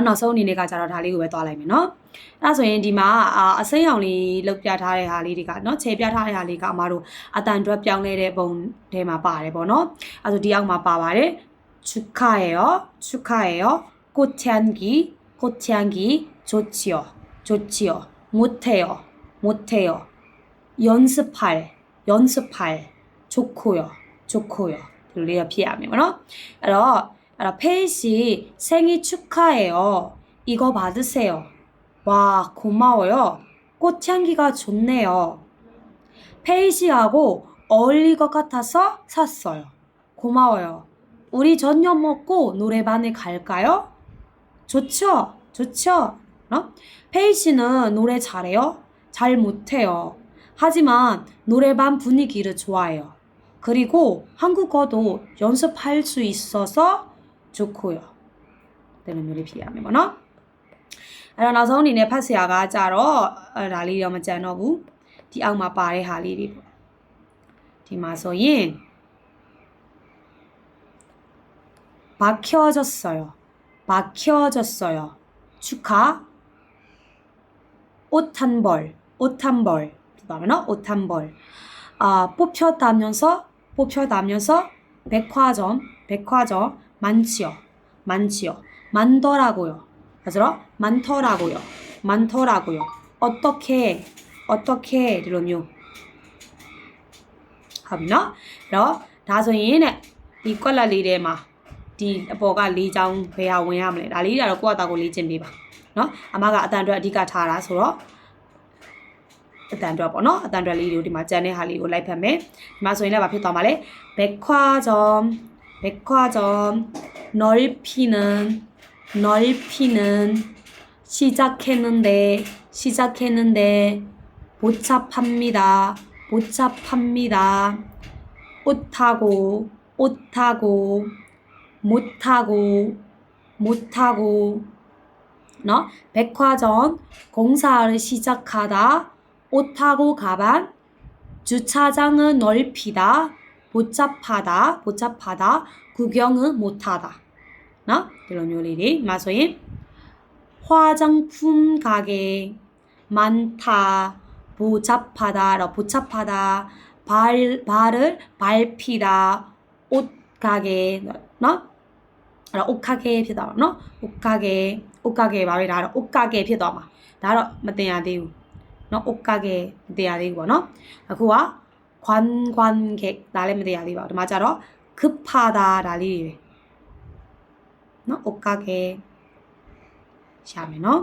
နောက်ဆုံးအနေနဲ့ကကြတော့ဒါလေးကိုပဲသွားလိုက်မယ်နော်အဲ့ဆိုရင်ဒီမှာအစိမ်းအောင်လေးလောက်ပြထားတဲ့ဟာလေးတွေကနော်ခြေပြထားတဲ့ဟာလေးကအမတို့အတန်တွက်ပြောင်းလဲတဲ့ပုံထဲမှာပါတယ်ပေါ့နော်အဲ့ဆိုဒီအောက်မှာပါပါတယ်축하해요 꽃향기 좋지요 못해요 연습할 좋고요ဒီလိုလေးဖြစ်ရမယ်ပေါ့နော်အဲ့တော့페이 씨 생일 축하해요 이거 받으세요 와 고마워요 꽃향기가 좋네요 페이 씨하고 어울릴 것 같아서 샀어요 고마워요 우리 저녁 먹고 노래방에 갈까요? 좋죠? 어? 페이 씨는 노래 잘해요? 잘 못해요. 하지만 노래방 분위기를 좋아해요. 그리고 한국어도 연습할 수 있어서 좋고요. 되는 요리 필요하면 뭐너? အဲ့တော့နောက်ဆုံးအနေနဲ့ဖတ်ဆရာကကြတော့ဒါလေးတော့မကြံတော့ဘူးဒီအောက်မှာပါတဲ့ဟာလေးတွေပေါ့ဒီမှာဆိုရင် 막혀졌어요. 축하. 옷 한 벌. 그다음에 옷 한 벌. 뽑혔다면서 백화점 많지요. 많더라고요. 어떻게 이러면 ဟုတ်ပြီနော်အဲ့တော့ဒါဆိုရင်တဲ့ဒီကွက်လက်လေးထဲမှာဒီအပေါ်က၄ချောင်းဘယ်ဟာဝင်ရမလဲဒါလေးကတော့ကိုယ့်အတာကိုလေ့ကျင့်ပေးပါနော်အမကအတန်အတွက်အဓိကထားတာဆိုတော့အတန်အတွက်ပေါ့နော်အတန်အတွက်လေးတွေကိုဒီမှာကြံတဲ့ဟာလေးကိုလိုက်ဖတ်မယ်ဒီမှာဆိုရင်လည်းဘာဖြစ်သွားမှာလဲ백화점 넓히는 시작했는데 복잡합니다 못하고 너 백화점 공사를 시작하다 옷하고 가방 주차장은 넓히다 복잡하다 구경은 못하다 너 이런 요리리 마소인 화장품 가게 많다 복잡하다 발을 밟히다 옷가게 너အဲ့တော့ 옷가게 ဖြစ်သွားမှာเนาะ 옷가게 ပါပဲဒါတော့ 옷가게 ဖြစ်သွားမှာဒါတော့မတင်ရသေးဘူးเนาะ 옷가게 မတင်ရသေးဘူးပေါ့เนาะအခုက 관광객 ဒါလည်းမတင်ရသေးပါဘူးဒီမှာကျတော့ 급하다 ဒါလေးတွေပဲเนาะ 옷가게 ရှာမယ်เนาะ